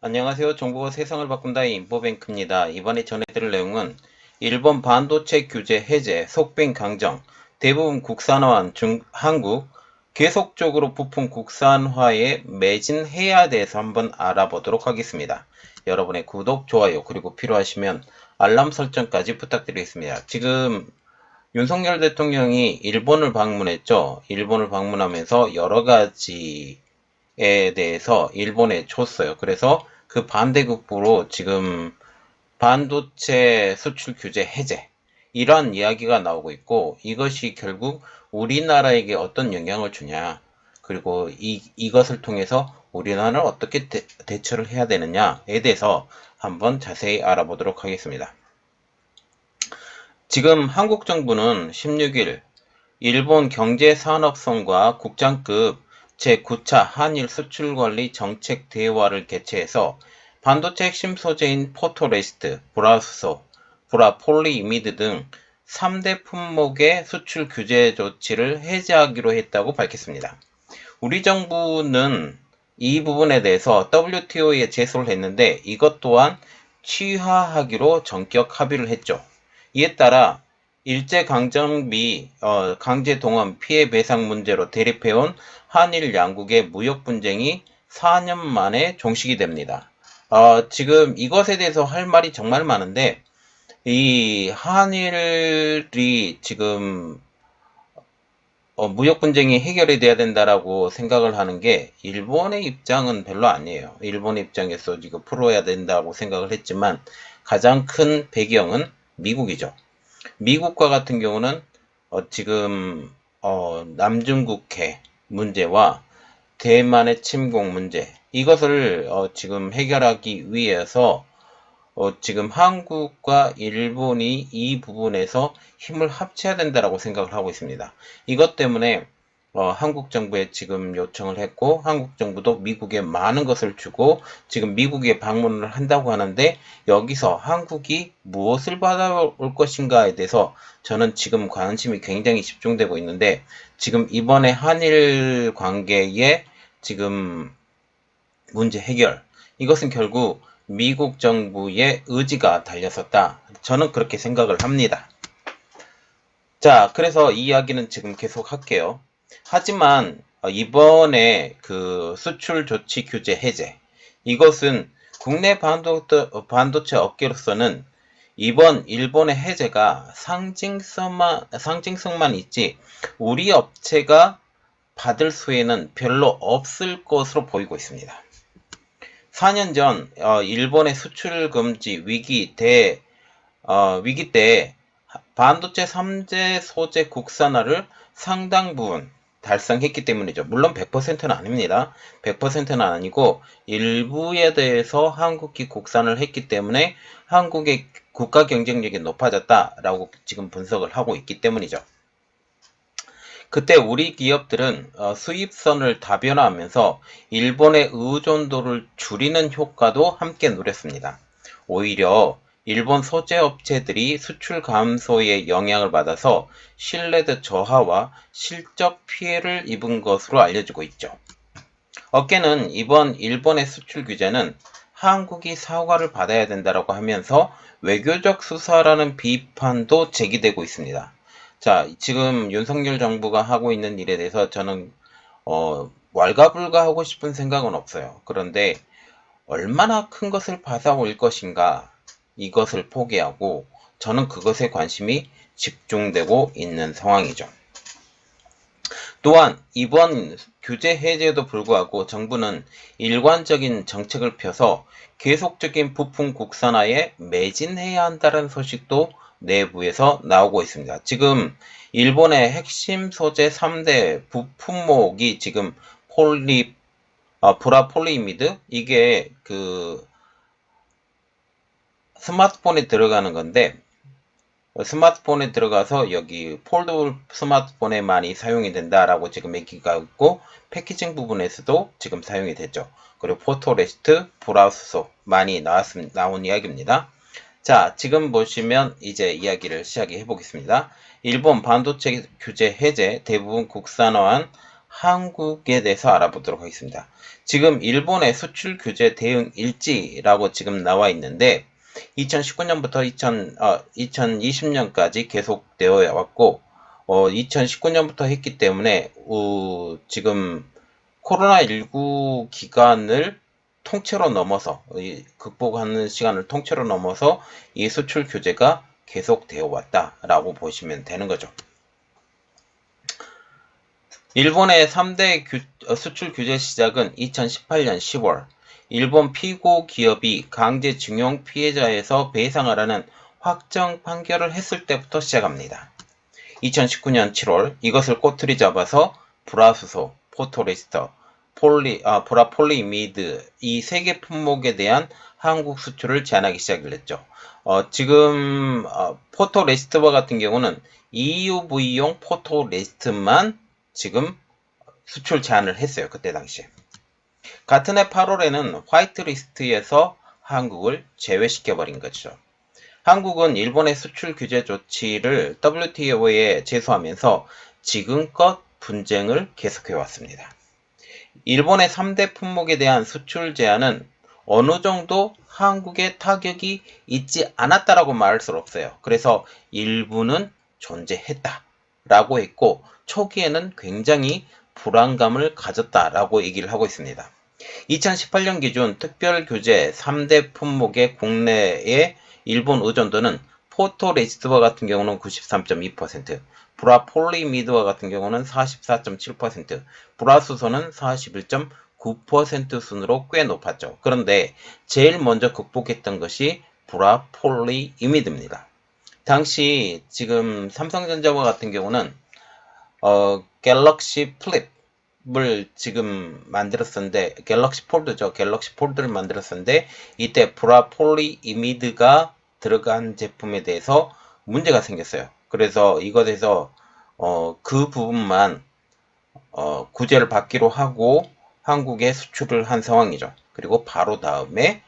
안녕하세요. 정보가 세상을 바꾼다 인포뱅크입니다. 이번에 전해드릴 내용은 일본 반도체 규제 해제, 속빈 강정, 대부분 국산화한 한국, 계속적으로 부품 국산화에 매진해야 돼서 한번 알아보도록 하겠습니다. 여러분의 구독, 좋아요, 그리고 필요하시면 알람 설정까지 부탁드리겠습니다. 지금 윤석열 대통령이 일본을 방문했죠. 일본을 방문하면서 여러 가지에 대해서 일본에 줬어요. 그래서 그 반대급부로 지금 반도체 수출 규제 해제 이런 이야기가 나오고 있고, 이것이 결국 우리나라에게 어떤 영향을 주냐, 그리고 이것을 통해서 우리나라는 어떻게 대처를 해야 되느냐에 대해서 한번 자세히 알아보도록 하겠습니다. 지금 한국 정부는 16일 일본 경제산업성과 국장급 제9차 한일 수출관리 정책 대화를 개최해서 반도체 핵심 소재인 포토레시스트, 브라소, 브라폴리이미드 등 3대 품목의 수출 규제 조치를 해제하기로 했다고 밝혔습니다. 우리 정부는 이 부분에 대해서 WTO에 제소를 했는데, 이것 또한 취하하기로 전격 합의를 했죠. 이에 따라 일제강점 미 강제동원 피해 배상 문제로 대립해온 한일 양국의 무역 분쟁이 4년 만에 종식이 됩니다. 지금 이것에 대해서 할 말이 정말 많은데, 이 한일이 지금 무역 분쟁이 해결이 돼야 된다라고 생각을 하는 게 일본의 입장은 별로 아니에요. 일본의 입장에서 지금 풀어야 된다고 생각을 했지만, 가장 큰 배경은 미국이죠. 미국과 같은 경우는 지금 남중국해 문제와 대만의 침공 문제, 이것을 지금 해결하기 위해서 지금 한국과 일본이 이 부분에서 힘을 합쳐야 된다라고 생각을 하고 있습니다. 이것 때문에 한국 정부에 지금 요청을 했고, 한국 정부도 미국에 많은 것을 주고 지금 미국에 방문을 한다고 하는데, 여기서 한국이 무엇을 받아올 것인가에 대해서 저는 지금 관심이 굉장히 집중되고 있는데, 지금 이번에 한일 관계에 지금 문제 해결, 이것은 결국 미국 정부의 의지가 달렸었다, 저는 그렇게 생각을 합니다. 자, 그래서 이 이야기는 지금 계속 할게요. 하지만 이번에 그 수출 조치 규제 해제, 이것은 국내 반도체 업계로서는 이번 일본의 해제가 상징성만 있지 우리 업체가 받을 수혜는 별로 없을 것으로 보이고 있습니다. 4년 전 일본의 수출 금지 위기 때 반도체 3대 소재 국산화를 상당 부분 달성했기 때문이죠. 물론 100%는 아닙니다. 100%는 아니고 일부에 대해서 한국이 국산을 했기 때문에 한국의 국가 경쟁력이 높아졌다라고 지금 분석을 하고 있기 때문이죠. 그때 우리 기업들은 수입선을 다변화하면서 일본의 의존도를 줄이는 효과도 함께 누렸습니다. 오히려 일본 소재 업체들이 수출 감소의 영향을 받아서 신뢰도 저하와 실적 피해를 입은 것으로 알려지고 있죠. 업계는 이번 일본의 수출 규제는 한국이 사과를 받아야 된다고 하면서 외교적 수사라는 비판도 제기되고 있습니다. 자, 지금 윤석열 정부가 하고 있는 일에 대해서 저는 왈가불가하고 싶은 생각은 없어요. 그런데 얼마나 큰 것을 받아올 것인가, 이것을 포기하고 저는 그것에 관심이 집중되고 있는 상황이죠. 또한 이번 규제 해제에도 불구하고 정부는 일관적인 정책을 펴서 계속적인 부품 국산화에 매진해야 한다는 소식도 내부에서 나오고 있습니다. 지금 일본의 핵심 소재 3대 부품목이 지금 브라폴리이미드, 이게 그 스마트폰에 들어가는 건데, 스마트폰에 들어가서 여기 폴더블 스마트폰에 많이 사용이 된다라고 지금 얘기가 있고, 패키징 부분에서도 지금 사용이 됐죠. 그리고 포토레시스트, 브라우소 많이 나온 이야기입니다. 자, 지금 보시면 이제 이야기를 시작해 보겠습니다. 일본 반도체 규제 해제, 대부분 국산화한 한국에 대해서 알아보도록 하겠습니다. 지금 일본의 수출 규제 대응 일지라고 지금 나와 있는데 2019년부터 2020년까지 계속되어 왔고 2019년부터 했기 때문에 지금 코로나19 기간을 통째로 넘어서 극복하는 시간을 통째로 넘어서 이 수출 규제가 계속되어 왔다라고 보시면 되는 거죠. 일본의 3대 수출 규제 시작은 2018년 10월 일본 피고 기업이 강제징용 피해자에서 배상하라는 확정 판결을 했을 때부터 시작합니다. 2019년 7월 이것을 꼬투리 잡아서 불화수소, 포토레스터, 브라폴리미드 이 세 개 품목에 대한 한국 수출을 제한하기 시작했죠. 지금 포토레스트와 같은 경우는 EUV용 포토레스트만 지금 수출 제한을 했어요. 그때 당시에. 같은 해 8월에는 화이트리스트에서 한국을 제외시켜버린 거죠. 한국은 일본의 수출 규제 조치를 WTO에 제소하면서 지금껏 분쟁을 계속해왔습니다. 일본의 3대 품목에 대한 수출 제한은 어느 정도 한국에 타격이 있지 않았다라고 말할 수 없어요. 그래서 일부는 존재했다라고 했고 초기에는 굉장히 불안감을 가졌다라고 얘기를 하고 있습니다. 2018년 기준 특별규제 3대 품목의 국내의 일본 의존도는 포토레시스트와 같은 경우는 93.2%, 브라폴리미드와 같은 경우는 44.7%, 불화수소는 41.9% 순으로 꽤 높았죠. 그런데 제일 먼저 극복했던 것이 브라폴리이미드입니다. 당시 지금 삼성전자와 같은 경우는 갤럭시 플립을 지금 만들었었는데 갤럭시 폴드죠. 갤럭시 폴드를 만들었었는데 이때 브라폴리이미드가 들어간 제품에 대해서 문제가 생겼어요. 그래서 이것에서 그 부분만 구제를 받기로 하고 한국에 수출을 한 상황이죠. 그리고 바로 다음에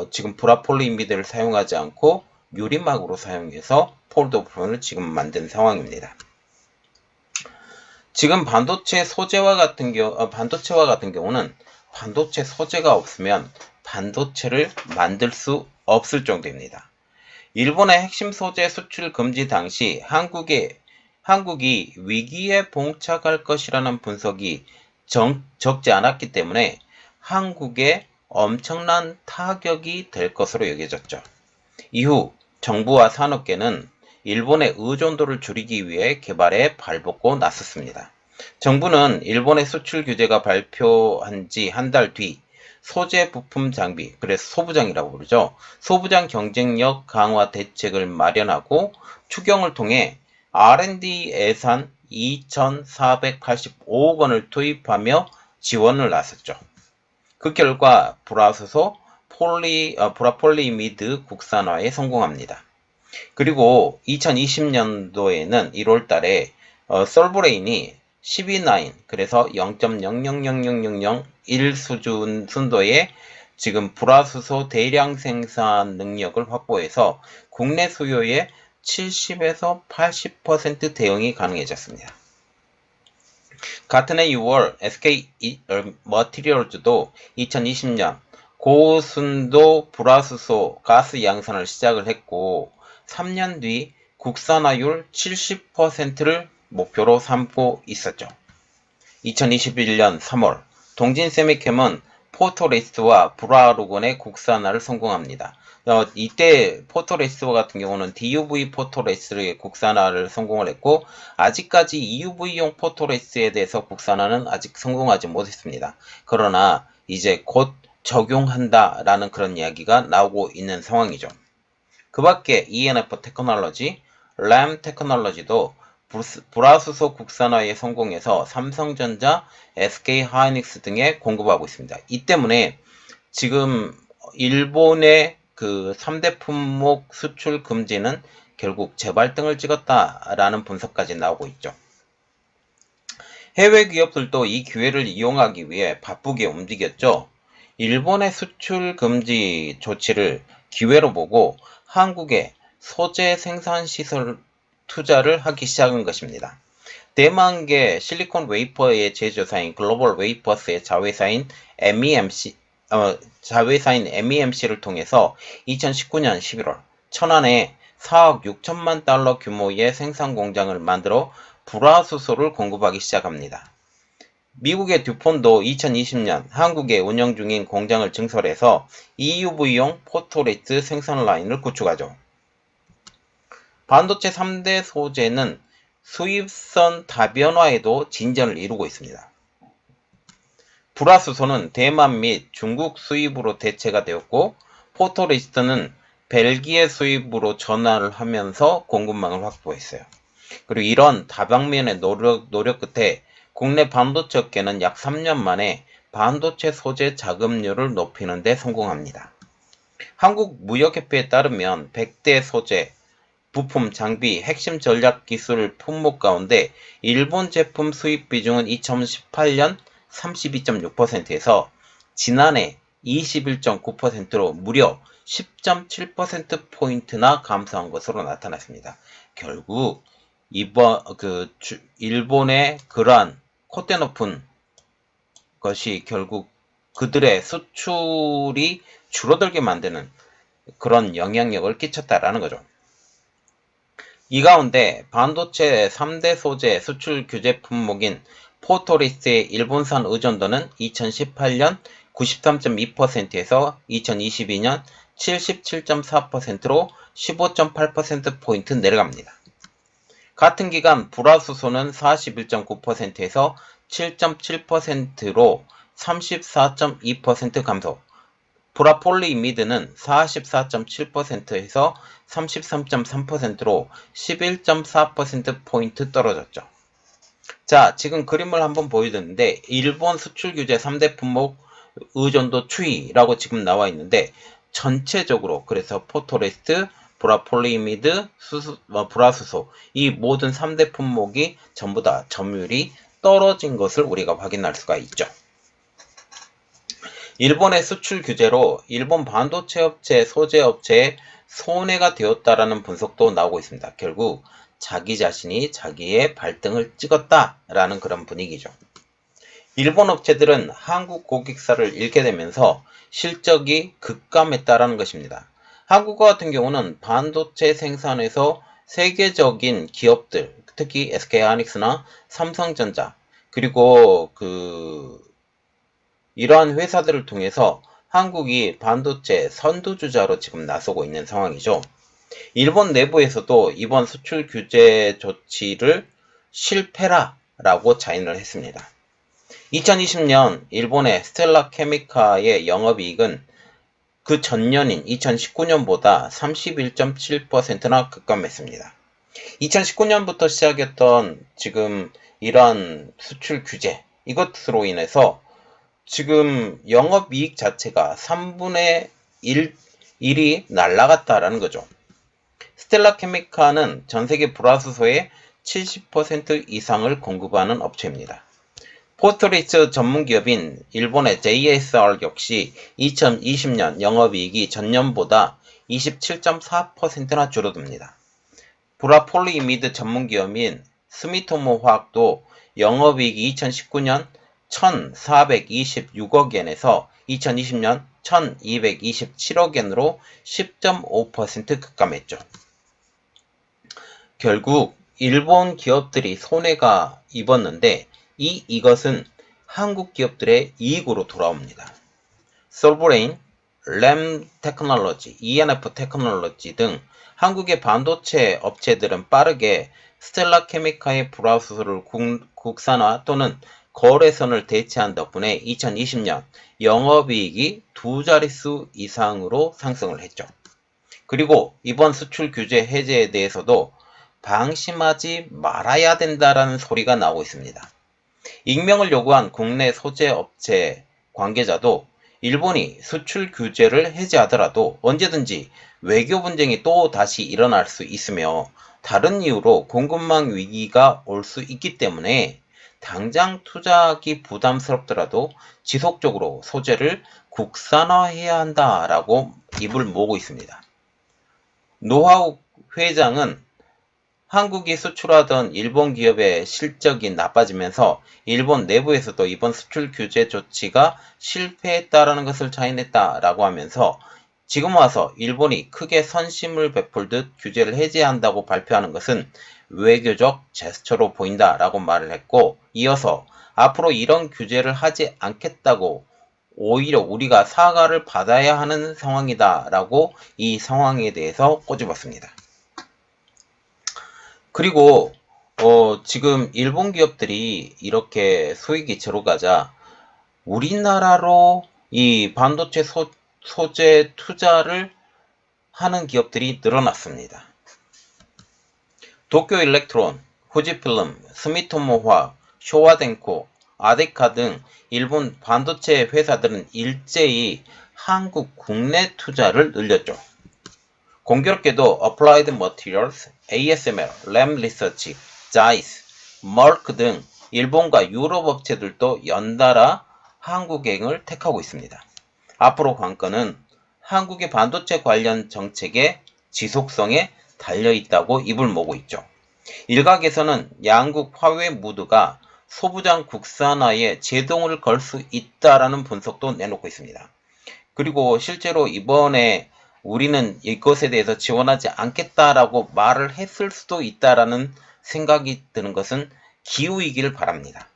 지금 브라폴리이미드를 사용하지 않고 유리막으로 사용해서 폴더 부분을 지금 만든 상황입니다. 지금 반도체와 같은 경우는 반도체 소재가 없으면 반도체를 만들 수 없을 정도입니다. 일본의 핵심 소재 수출 금지 당시 한국이 위기에 봉착할 것이라는 분석이 적지 않았기 때문에 한국에 엄청난 타격이 될 것으로 여겨졌죠. 이후 정부와 산업계는 일본의 의존도를 줄이기 위해 개발에 발벗고 나섰습니다. 정부는 일본의 수출 규제가 발표한 지 한 달 뒤 소재 부품 장비, 그래서 소부장이라고 부르죠. 소부장 경쟁력 강화 대책을 마련하고 추경을 통해 R&D 예산 2,485억 원을 투입하며 지원을 나섰죠. 그 결과 불화수소, 브라폴리미드 국산화에 성공합니다. 그리고 2020년도에는 1월 달에 솔브레인이 12.9 그래서 0.000001 수준 순도의 지금 불화수소 대량 생산 능력을 확보해서 국내 수요의 70에서 80% 대응이 가능해졌습니다. 같은 해 6월 SK 머티리얼즈도 2020년 고순도 불화수소 가스 양산을 시작을 했고 3년 뒤 국산화율 70%를 목표로 삼고 있었죠. 2021년 3월 동진세미캠은 포토레시스트와 브라루건의 국산화를 성공합니다. 이때 포토레시스트 같은 경우는 DUV 포토레시스트의 국산화를 성공을 했고 아직까지 EUV용 포토레시스트에 대해서 국산화는 아직 성공하지 못했습니다. 그러나 이제 곧 적용한다라는 그런 이야기가 나오고 있는 상황이죠. 그 밖에 ENF 테크놀로지, 램 테크놀로지도 불화수소 국산화에 성공해서 삼성전자, SK하이닉스 등에 공급하고 있습니다. 이 때문에 지금 일본의 그 3대 품목 수출 금지는 결국 재발등을 찍었다라는 분석까지 나오고 있죠. 해외 기업들도 이 기회를 이용하기 위해 바쁘게 움직였죠. 일본의 수출 금지 조치를 기회로 보고 한국의 소재 생산 시설 투자를 하기 시작한 것입니다. 대만계 실리콘 웨이퍼의 제조사인 글로벌 웨이퍼스의 자회사인 MEMC를 통해서 2019년 11월 천안에 4억 6천만 달러 규모의 생산 공장을 만들어 불화수소를 공급하기 시작합니다. 미국의 듀폰도 2020년 한국에 운영 중인 공장을 증설해서 EUV용 포토레이스 생산 라인을 구축하죠. 반도체 3대 소재는 수입선 다변화에도 진전을 이루고 있습니다. 불화수소는 대만 및 중국 수입으로 대체가 되었고, 포토레이스트는 벨기에 수입으로 전환을 하면서 공급망을 확보했어요. 그리고 이런 다방면의 노력 끝에 국내 반도체 업계는 약 3년 만에 반도체 소재 자금률을 높이는 데 성공합니다. 한국무역협회에 따르면 100대 소재, 부품, 장비, 핵심 전략 기술 품목 가운데 일본 제품 수입 비중은 2018년 32.6%에서 지난해 21.9%로 무려 10.7%포인트나 감소한 것으로 나타났습니다. 결국 일본의 그러한 콧대 높은 것이 결국 그들의 수출이 줄어들게 만드는 그런 영향력을 끼쳤다라는 거죠. 이 가운데 반도체 3대 소재 수출 규제 품목인 포토리스트의 일본산 의존도는 2018년 93.2%에서 2022년 77.4%로 15.8%포인트 내려갑니다. 같은 기간 불화수소는 41.9%에서 7.7%로 34.2% 감소, 불화폴리이미드는 44.7%에서 33.3%로 11.4%포인트 떨어졌죠. 자, 지금 그림을 한번 보여드렸는데 일본 수출 규제 3대 품목 의존도 추이라고 지금 나와 있는데 전체적으로 그래서 포토레스트, 불화폴리이미드, 불화수소 이 모든 3대 품목이 전부 다 점유율이 떨어진 것을 우리가 확인할 수가 있죠. 일본의 수출 규제로 일본 반도체 업체, 소재 업체에 손해가 되었다라는 분석도 나오고 있습니다. 결국 자기 자신이 자기의 발등을 찍었다라는 그런 분위기죠. 일본 업체들은 한국 고객사를 잃게 되면서 실적이 급감했다라는 것입니다. 한국 같은 경우는 반도체 생산에서 세계적인 기업들, 특히 SK하이닉스나 삼성전자, 그리고 이러한 회사들을 통해서 한국이 반도체 선두주자로 지금 나서고 있는 상황이죠. 일본 내부에서도 이번 수출 규제 조치를 실패라라고 자인을 했습니다. 2020년 일본의 스텔라 케미카의 영업이익은 그 전년인 2019년보다 31.7%나 급감했습니다. 2019년부터 시작했던 지금 이러한 수출 규제, 이것으로 인해서 지금 영업이익 자체가 3분의 1이 날아갔다라는 거죠. 스텔라 케미카는 전세계 불화수소의 70% 이상을 공급하는 업체입니다. 포스트리스 전문기업인 일본의 JSR 역시 2020년 영업이익이 전년보다 27.4%나 줄어듭니다. 불화폴리이미드 전문기업인 스미토모 화학도 영업이익이 2019년 1,426억엔에서 2020년 1,227억엔으로 10.5% 급감했죠. 결국 일본 기업들이 손해가 입었는데 이것은 한국 기업들의 이익으로 돌아옵니다. 솔브레인, 램 테크놀로지, ENF 테크놀로지 등 한국의 반도체 업체들은 빠르게 스텔라 케미카의 불화수소를 국산화 또는 거래선을 대체한 덕분에 2020년 영업이익이 두 자릿수 이상으로 상승을 했죠. 그리고 이번 수출 규제 해제에 대해서도 방심하지 말아야 된다라는 소리가 나오고 있습니다. 익명을 요구한 국내 소재 업체 관계자도 일본이 수출 규제를 해제하더라도 언제든지 외교 분쟁이 또 다시 일어날 수 있으며 다른 이유로 공급망 위기가 올 수 있기 때문에 당장 투자하기 부담스럽더라도 지속적으로 소재를 국산화해야 한다라고 입을 모으고 있습니다. 노하우 회장은 한국이 수출하던 일본 기업의 실적이 나빠지면서 일본 내부에서도 이번 수출 규제 조치가 실패했다라는 것을 자인했다라고 하면서 지금 와서 일본이 크게 선심을 베풀듯 규제를 해제한다고 발표하는 것은 외교적 제스처로 보인다라고 말을 했고, 이어서 앞으로 이런 규제를 하지 않겠다고 오히려 우리가 사과를 받아야 하는 상황이다라고 이 상황에 대해서 꼬집었습니다. 그리고 지금 일본 기업들이 이렇게 수익이 들어가자 우리나라로 이 반도체 소재 투자를 하는 기업들이 늘어났습니다. 도쿄 일렉트론, 후지필름, 스미토모화, 쇼와덴코, 아데카 등 일본 반도체 회사들은 일제히 한국 국내 투자를 늘렸죠. 공교롭게도 Applied Materials, ASML, Lam Research, Zeiss, Merck 등 일본과 유럽 업체들도 연달아 한국행을 택하고 있습니다. 앞으로 관건은 한국의 반도체 관련 정책의 지속성에 달려있다고 입을 모으고 있죠. 일각에서는 양국 화웨이 모두가 소부장 국산화에 제동을 걸 수 있다라는 분석도 내놓고 있습니다. 그리고 실제로 이번에 우리는 이것에 대해서 지원하지 않겠다라고 말을 했을 수도 있다라는 생각이 드는 것은 기우이길 바랍니다.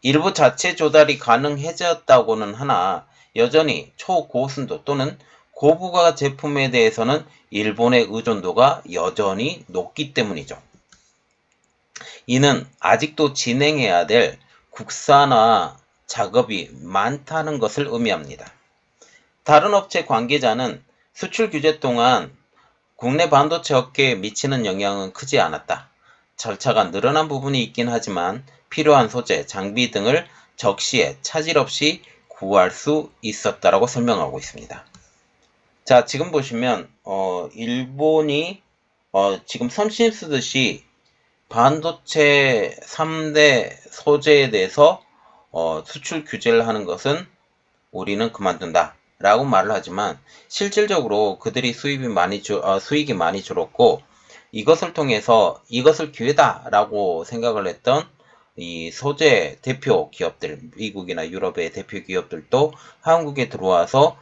일부 자체 조달이 가능해졌다고는 하나 여전히 초고순도 또는 고부가 제품에 대해서는 일본의 의존도가 여전히 높기 때문이죠. 이는 아직도 진행해야 될 국산화 작업이 많다는 것을 의미합니다. 다른 업체 관계자는 수출 규제 동안 국내 반도체 업계에 미치는 영향은 크지 않았다. 절차가 늘어난 부분이 있긴 하지만 필요한 소재, 장비 등을 적시에 차질 없이 구할 수 있었다라고 설명하고 있습니다. 자, 지금 보시면 일본이 지금 선심 쓰듯이 반도체 3대 소재에 대해서 수출 규제를 하는 것은 우리는 그만둔다 라고 말을 하지만 실질적으로 그들이 수익이 많이 줄었고 이것을 통해서 이것을 기회다 라고 생각을 했던 이 소재 대표 기업들, 미국이나 유럽의 대표 기업들도 한국에 들어와서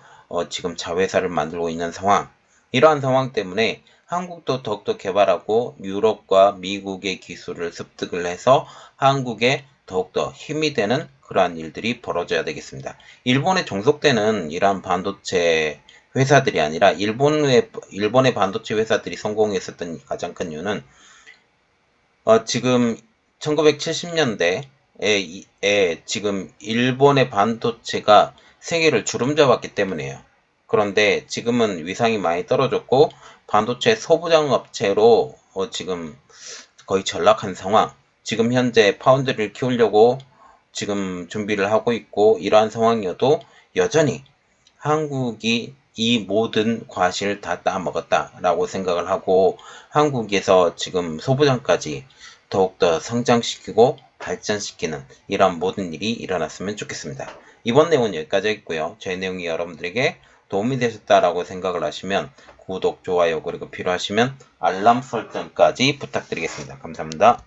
지금 자회사를 만들고 있는 상황. 이러한 상황 때문에 한국도 더욱더 개발하고 유럽과 미국의 기술을 습득을 해서 한국에 더욱더 힘이 되는 그러한 일들이 벌어져야 되겠습니다. 일본에 종속되는 이러한 반도체 회사들이 아니라 일본의 반도체 회사들이 성공했었던 가장 큰 이유는 지금 1970년대에 지금 일본의 반도체가 세계를 주름잡았기 때문이에요. 그런데 지금은 위상이 많이 떨어졌고 반도체 소부장 업체로 지금 거의 전락한 상황. 지금 현재 파운드리를 키우려고 지금 준비를 하고 있고 이러한 상황이어도 여전히 한국이 이 모든 과실을 다 따먹었다라고 생각을 하고 한국에서 지금 소부장까지 더욱더 성장시키고 발전시키는 이러한 모든 일이 일어났으면 좋겠습니다. 이번 내용은 여기까지 했고요. 제 내용이 여러분들에게 도움이 되셨다라고 생각을 하시면 구독, 좋아요, 그리고 필요하시면 알람 설정까지 부탁드리겠습니다. 감사합니다.